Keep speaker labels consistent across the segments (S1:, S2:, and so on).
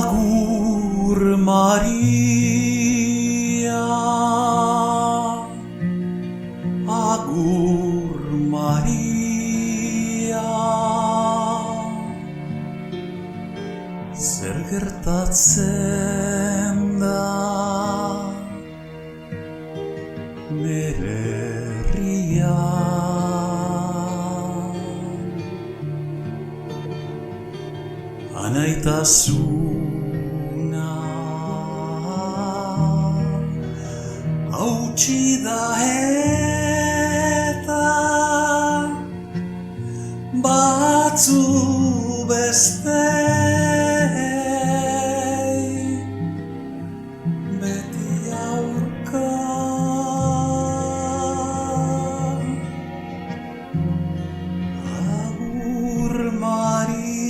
S1: Agur Maria, Agur Maria, zer gertatzen da nere herrian? Anaitasuna hautsi da eta batzu bestei beti aurka. Agur Maria,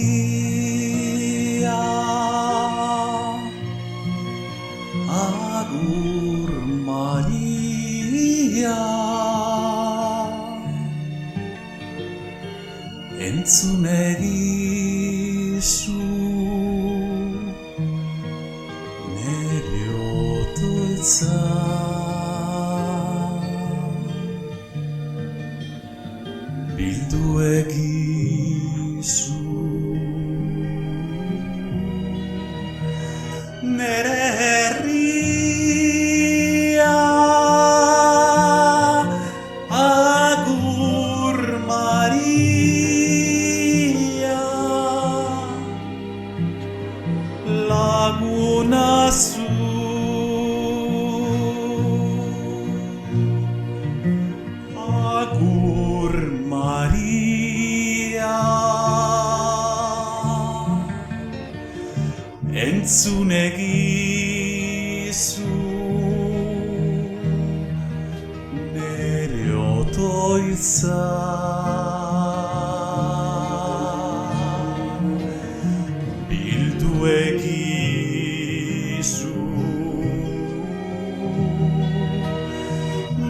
S1: Agur Maria, entzun egizu nere otoitza. Bildu egizu nere herria. Agur Maria, laguna zu. Agur Maria, entzun egizu nere otoitza. Bildu egizu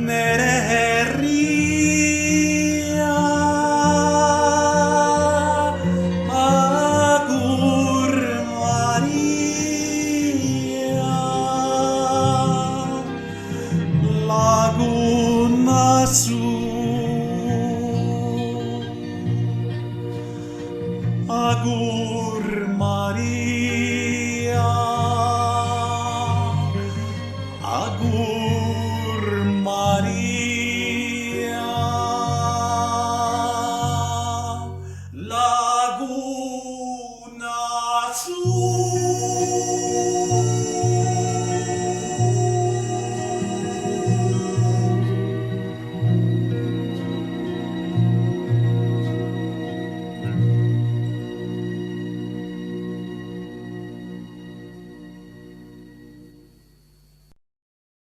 S1: nere herria. Agur Maria, laguna zu. Agur Maria, Agur Maria, laguna